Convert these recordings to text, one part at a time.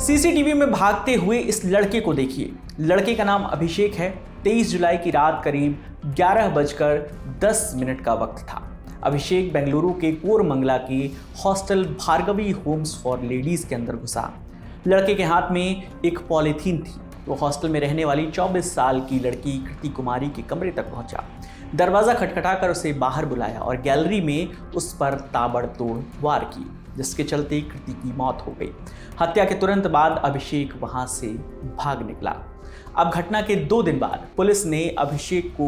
CCTV में भागते हुए इस लड़के को देखिए। लड़के का नाम अभिषेक है। 23 जुलाई की रात करीब 11:10 का वक्त था। अभिषेक बेंगलुरु के कोरमंगला के hostel Bhargavi Holmes for ladies के अंदर घुसा। लड़के के हाथ में एक पॉलीथीन थी। वो हॉस्टल में रहने वाली 24 साल की लड़की कृति कुमारी के कमरे तक पहुंचा। दरवाजा खटखटाकर उसे बाहर बुलाया और गैलरी में उस पर ताबड़तोड़ वार किए, जिसके चलते कृति की मौत हो गई। हत्या के तुरंत बाद अभिषेक वहां से भाग निकला। अब घटना के 2 दिन बाद पुलिस ने अभिषेक को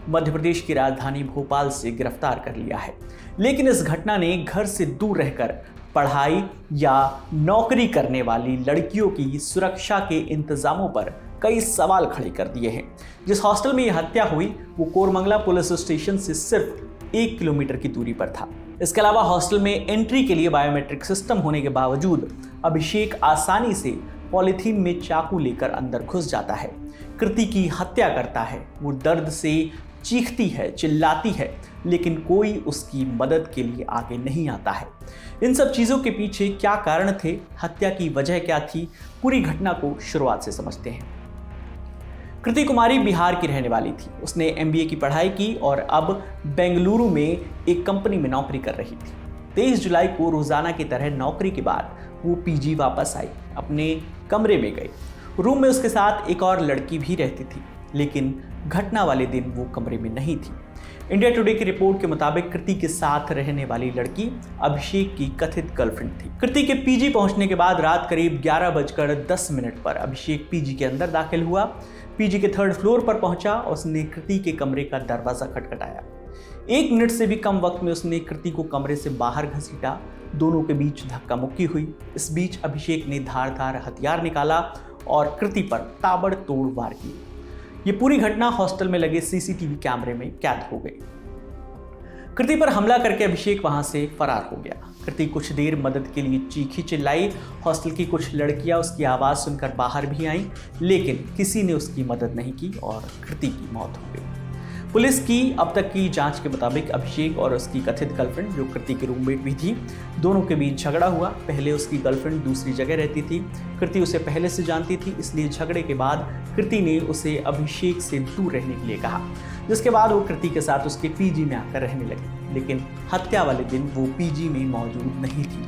मध्य प्रदेश की राजधानी भोपाल से गिरफ्तार कर लिया है। लेकिन इस घटना ने घर से दूर रहकर पढ़ाई या नौकरी करने वाली लड़कियों की सुरक्षा के इंतजामों पर कई सवाल खड़े कर दिए हैं। जिस हॉस्टल में यह हत्या हुई वो कोरमंगला पुलिस स्टेशन से सिर्फ 1 किलोमीटर की दूरी पर था। इसके अलावा हॉस्टल में एंट्री के लिए बायोमेट्रिक सिस्टम होने के बावजूद अभिषेक आसानी से पॉलीथीन में चाकू लेकर अंदर घुस जाता है, कृति की हत्या करता है। वो दर्द से चीखती है, चिल्लाती है, लेकिन कोई उसकी मदद के लिए आगे नहीं आता है। इन सब चीज़ों के पीछे क्या कारण थे, हत्या की वजह क्या थी, पूरी घटना को शुरुआत से समझते हैं। कृति कुमारी बिहार की रहने वाली थी। उसने MBA की पढ़ाई की और अब बेंगलुरु में एक कंपनी में नौकरी कर रही थी। 23 जुलाई को रोजाना की तरह नौकरी के बाद वो PG वापस आई, अपने कमरे में गई। रूम में उसके साथ एक और लड़की भी रहती थी, लेकिन घटना वाले दिन वो कमरे में नहीं थी। इंडिया टुडे की रिपोर्ट के मुताबिक कृति के साथ रहने वाली लड़की अभिषेक की कथित गर्लफ्रेंड थी। कृति के PG पहुंचने के बाद रात करीब 11:10 पर अभिषेक PG के अंदर दाखिल हुआ। PG के 3rd फ्लोर पर पहुंचा। उसने कृति के कमरे का दरवाजा खटखटाया। 1 मिनट से भी कम वक्त में उसने कृति को कमरे से बाहर घसीटा। दोनों के बीच धक्का मुक्की हुई। इस बीच अभिषेक ने धारदार हथियार निकाला और कृति पर ताबड़तोड़ वार किए। ये पूरी घटना हॉस्टल में लगे CCTV कैमरे में कैद हो गई। कृति पर हमला करके अभिषेक वहां से फरार हो गया। कृति कुछ देर मदद के लिए चीखी चिल्लाई। हॉस्टल की कुछ लड़कियां उसकी आवाज़ सुनकर बाहर भी आईं, लेकिन किसी ने उसकी मदद नहीं की और कृति की मौत हो गई। पुलिस की अब तक की जांच के मुताबिक अभिषेक और उसकी कथित गर्लफ्रेंड, जो कृति की रूममेट भी थी, दोनों के बीच झगड़ा हुआ। पहले उसकी गर्लफ्रेंड दूसरी जगह रहती थी। कृति उसे पहले से जानती थी, इसलिए झगड़े के बाद कृति ने उसे अभिषेक से दूर रहने के लिए कहा, जिसके बाद वो कृति के साथ उसके PG में आकर रहने लगी। लेकिन हत्या वाले दिन वो PG में मौजूद नहीं थी।